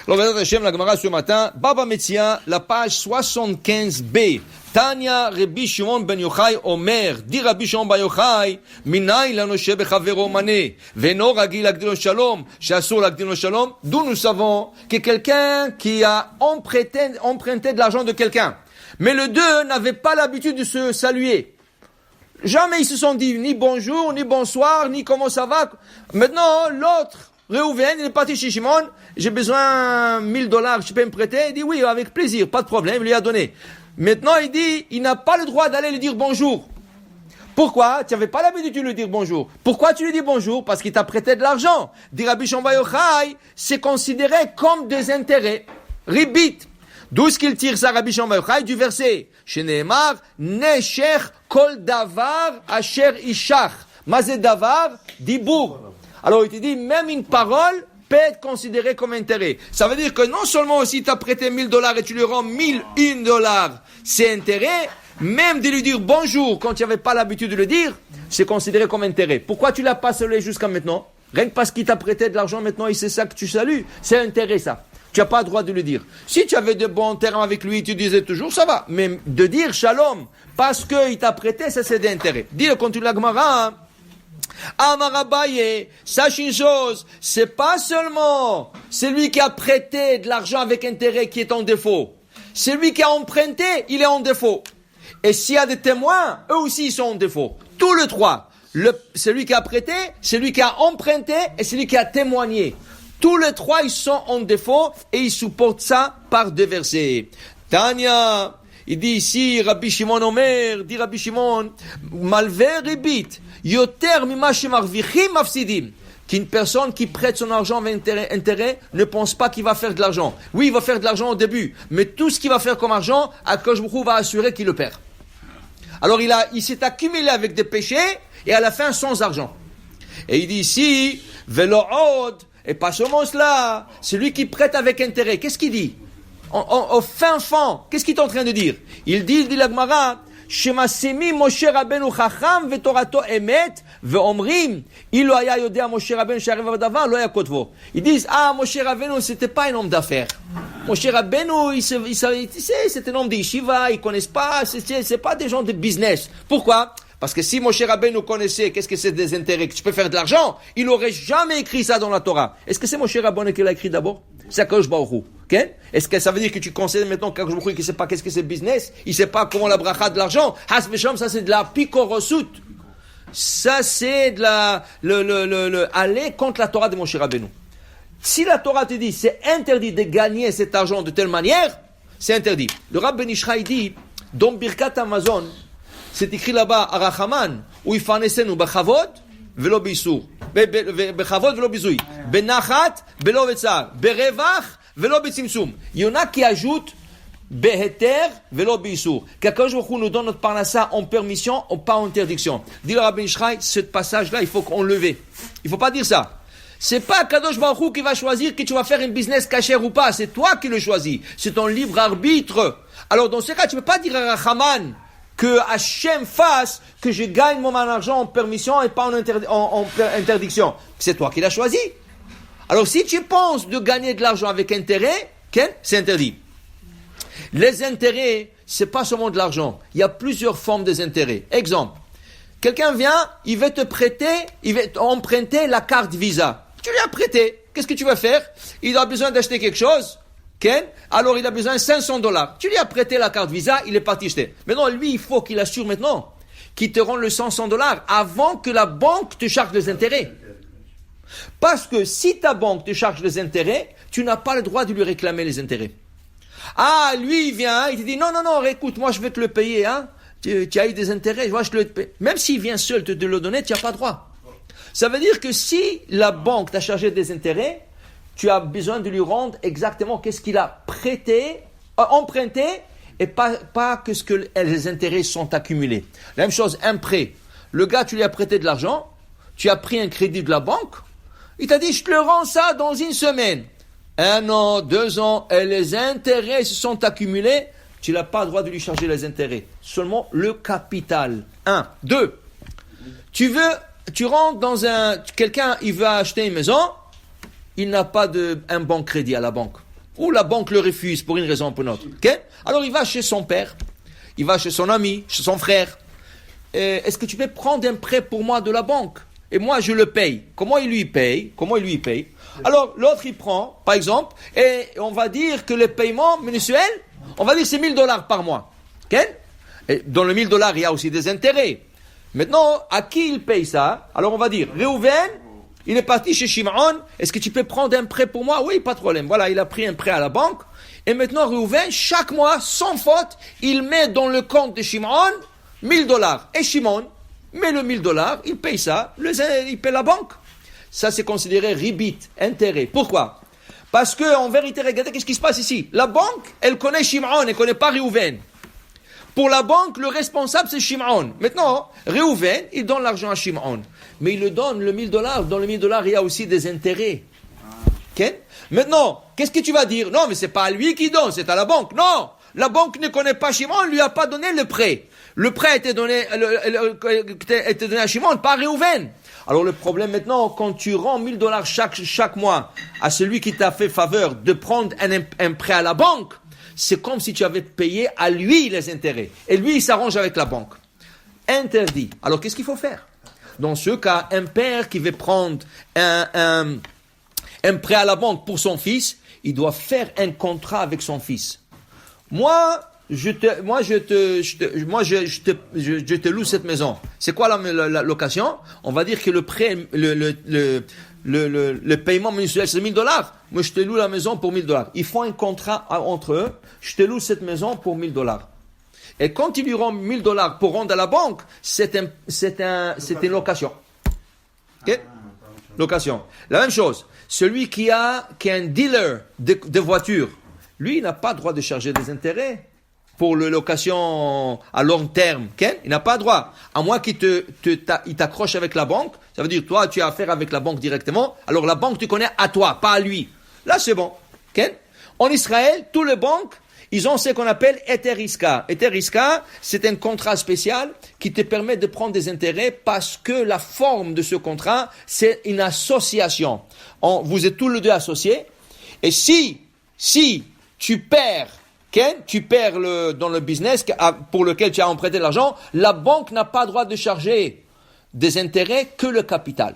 Alors, Bezrat Hashem, la Gemara ce matin, Baba Metzia, la page 75b. Tanya Rabbi Shimon ben Yochai Omer, dit Rabbi Shimon ben Yochai, Minay l'anoshe bechavero mané, veno ragil agdilo shalom, she'asur l'agdilo shalom, d'où nous savons que quelqu'un qui a emprunté de l'argent de quelqu'un, mais les deux n'avaient pas l'habitude de se saluer. Jamais ils se sont dit ni bonjour, ni bonsoir, ni comment ça va. Maintenant, l'autre, Reuven, il est parti chez Shimon, j'ai besoin $1000, je peux me prêter? Il dit oui, avec plaisir, pas de problème, il lui a donné. Maintenant, il dit, il n'a pas le droit d'aller lui dire bonjour. Pourquoi? Tu n'avais pas l'habitude de lui dire bonjour. Pourquoi tu lui dis bonjour? Parce qu'il t'a prêté de l'argent. Dit Rabbi Shimon bar Yochai, c'est considéré comme des intérêts. Ribit. D'où ce qu'il tire ça, Rabbi Shimon bar Yochai, du verset. Sheneemar, Nesher kol davar asher ishach. Mazé davar, dibour. Alors, il te dit, même une parole peut être considérée comme intérêt. Ça veut dire que non seulement si tu as prêté $1000 et tu lui rends $1001, c'est intérêt, même de lui dire bonjour quand tu n'avais pas l'habitude de le dire, c'est considéré comme intérêt. Pourquoi tu l'as pas salué jusqu'à maintenant? Rien que parce qu'il t'a prêté de l'argent, maintenant il sait ça que tu salues. C'est intérêt ça. Tu n'as pas le droit de le dire. Si tu avais de bons termes avec lui, tu disais toujours, ça va. Mais de dire shalom, parce qu'il t'a prêté, ça c'est d'intérêt. Dis le continue la Gemara. Amar Abaye, sache une chose, c'est pas seulement celui qui a prêté de l'argent avec intérêt qui est en défaut. Celui qui a emprunté, il est en défaut. Et s'il y a des témoins, eux aussi ils sont en défaut. Tous les trois. Celui qui a prêté, celui qui a emprunté et celui qui a témoigné. Tous les trois, ils sont en défaut et ils supportent ça par deux versets. Tanya, il dit ici, Rabbi Shimon Omer, dit Rabbi Shimon, malver ribit, yoter mima shemarvichim mafsidim. Qu'une personne qui prête son argent avec intérêt ne pense pas qu'il va faire de l'argent. Oui, il va faire de l'argent au début, mais tout ce qu'il va faire comme argent, Akadosh Baruch Hu va assurer qu'il le perd. Alors il s'est accumulé avec des péchés et à la fin sans argent. Et il dit ici, velo od, et pas seulement cela, celui qui prête avec intérêt, qu'est-ce qu'il dit? Au fin fond, qu'est-ce qu'il est en train de dire? Il dit la Gemara, Shemasemi Moshe Rabbeinu chacham vetorato emet veomrim ilo haya yodea Moshe Rabbeinu she'arev hadavar lo haya kotvo. Ils disent Moshe Rabbeinu c'était pas un homme d'affaires. Moshe Rabbeinu il savait, c'était un homme de yeshiva, ils connaissent pas, c'est pas des gens de business. Pourquoi? Parce que si Moshe Rabbeinu connaissait qu'est-ce que c'est des intérêts, que tu peux faire de l'argent, il aurait jamais écrit ça dans la Torah. Est-ce que c'est Moshe Rabbeinu qui l'a écrit d'abord? C'est Akadosh Baruch Hu. Okay? Est-ce que ça veut dire que tu considères maintenant qu'Akadosh Baruch Hu qui ne sait pas qu'est-ce que c'est business? Il ne sait pas comment la bracha de l'argent. Has vesham, ça c'est de la pikorosut. Ça c'est de aller contre la Torah de Moshe Rabbeinu. Si la Torah te dit c'est interdit de gagner cet argent de telle manière, c'est interdit. Le Rav Ben Ishraï dit, dans Birkat Amazon, c'est écrit là-bas, Arachaman, où il fanesenu b'chavod, velo b'isur. B'chavod velo b'izui. Benachat, velo b'tzar. Berevach, velo b'tzimtzum. Il y en a qui ajoutent beheter, velo b'isur. Qu'Akadosh Baruch Hu nous donne notre parnassa en permission ou pas en interdiction. Dit le Rabbi Ishraï, ce passage-là, il faut qu'on le lève. Il faut pas dire ça. C'est pas Kadosh Baruch Hu qui va choisir que tu vas faire une business cachère ou pas. C'est toi qui le choisis. C'est ton libre arbitre. Alors dans ce cas, tu ne peux pas dire à Rachaman que Hachem fasse que je gagne mon argent en permission et pas en interdiction. C'est toi qui l'as choisi. Alors si tu penses de gagner de l'argent avec intérêt, c'est interdit. Les intérêts, c'est pas seulement de l'argent. Il y a plusieurs formes des intérêts. Exemple, quelqu'un vient, il veut te prêter, il veut emprunter la carte Visa. Tu lui as prêté. Qu'est-ce que tu vas faire? Il a besoin d'acheter quelque chose. Alors il a besoin de $500. Tu lui as prêté la carte Visa, il est parti acheter. Maintenant, lui, il faut qu'il assure maintenant qu'il te rende le $500 avant que la banque te charge les intérêts. Parce que si ta banque te charge les intérêts, tu n'as pas le droit de lui réclamer les intérêts. Lui, il vient, il te dit, non, écoute, moi je vais te le payer, hein. Tu as eu des intérêts, moi je te le paye. Même s'il vient seul te le donner, tu n'as pas droit. Ça veut dire que si la banque t'a chargé des intérêts, tu as besoin de lui rendre exactement qu'est-ce qu'il a prêté, emprunté, et pas que ce que les intérêts sont accumulés. La même chose, un prêt. Le gars, tu lui as prêté de l'argent, tu as pris un crédit de la banque, il t'a dit, je te le rends ça dans une semaine. 1 an, 2 ans, et les intérêts se sont accumulés, tu n'as pas le droit de lui charger les intérêts. Seulement le capital. 1. 2. Tu rentres dans quelqu'un, il veut acheter une maison, il n'a pas un bon crédit à la banque. ou la banque le refuse pour une raison ou pour une autre. Okay? Alors il va chez son père, il va chez son ami, chez son frère. Est-ce que tu peux prendre un prêt pour moi de la banque? Et moi je le paye. Comment il lui paye? Alors l'autre il prend, par exemple, et on va dire que le paiement mensuel, on va dire c'est $1000 par mois. Okay? Et dans le $1000, il y a aussi des intérêts. Maintenant, à qui il paye ça? Alors on va dire, Réhouven, il est parti chez Shimon, est-ce que tu peux prendre un prêt pour moi? Oui, pas de problème. Voilà, il a pris un prêt à la banque. Et maintenant, Réhouven, chaque mois, sans faute, il met dans le compte de Shimon $1000. Et Shimon met le $1000, il paye ça, il paye la banque. Ça, c'est considéré ribit, intérêt. Pourquoi? Parce que, en vérité, regardez qu'est-ce qui se passe ici. La banque, elle connaît Shimon, elle ne connaît pas Réhouven. Pour la banque, le responsable, c'est Shimon. Maintenant, Réhouven, il donne l'argent à Shimon. Mais il le donne, le $1000. Dans le $1000, il y a aussi des intérêts. Okay? Maintenant, qu'est-ce que tu vas dire? Non, mais c'est pas à lui qui donne, c'est à la banque. Non! La banque ne connaît pas Shimon, elle lui a pas donné le prêt. Le prêt a été donné à Shimon, pas à Réhouven. Alors le problème maintenant, quand tu rends $1000 chaque mois à celui qui t'a fait faveur de prendre un prêt à la banque, c'est comme si tu avais payé à lui les intérêts. Et lui, il s'arrange avec la banque. Interdit. Alors, qu'est-ce qu'il faut faire? Dans ce cas, un père qui veut prendre un prêt à la banque pour son fils, il doit faire un contrat avec son fils. Moi, je te loue cette maison. C'est quoi la location? On va dire que le prêt, le paiement mensuel, c'est $1000. Moi, je te loue la maison pour $1000. Ils font un contrat entre eux. Je te loue cette maison pour $1000. Et quand ils lui rendent $1000 pour rendre à la banque, c'est une location. Ok? Location. La même chose. Celui qui est un dealer de voitures, lui, il n'a pas droit de charger des intérêts pour la location à long terme. Okay? Il n'a pas droit. À moins qu'il il t'accroche avec la banque. Ça veut dire, toi, tu as affaire avec la banque directement. Alors, la banque, tu connais à toi, pas à lui. Là, c'est bon. Okay? En Israël, tous les banques, ils ont ce qu'on appelle Eteriska. Eteriska, c'est un contrat spécial qui te permet de prendre des intérêts parce que la forme de ce contrat, c'est une association. Vous êtes tous les deux associés. Et si tu perds, tu perds dans le business pour lequel tu as emprunté de l'argent, la banque n'a pas le droit de charger des intérêts que le capital.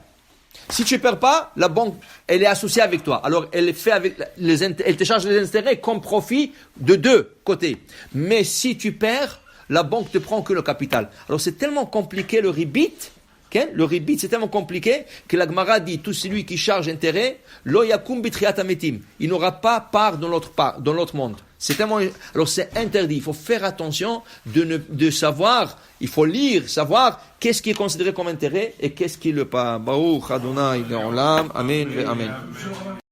Si tu ne perds pas, la banque, elle est associée avec toi. Alors, elle te charge les intérêts comme profit de deux côtés. Mais si tu perds, la banque te prend que le capital. Alors, c'est tellement compliqué le ribit. Le ribit, c'est tellement compliqué que la Gemara dit, tout celui qui charge intérêt, lo yakum bitriat ametim. Il n'aura pas part dans l'autre monde. Alors c'est interdit. Il faut faire attention de savoir, il faut lire, savoir qu'est-ce qui est considéré comme intérêt et qu'est-ce qui ne l'est pas. Baruch Adonai Le'olam. Amen. Amen.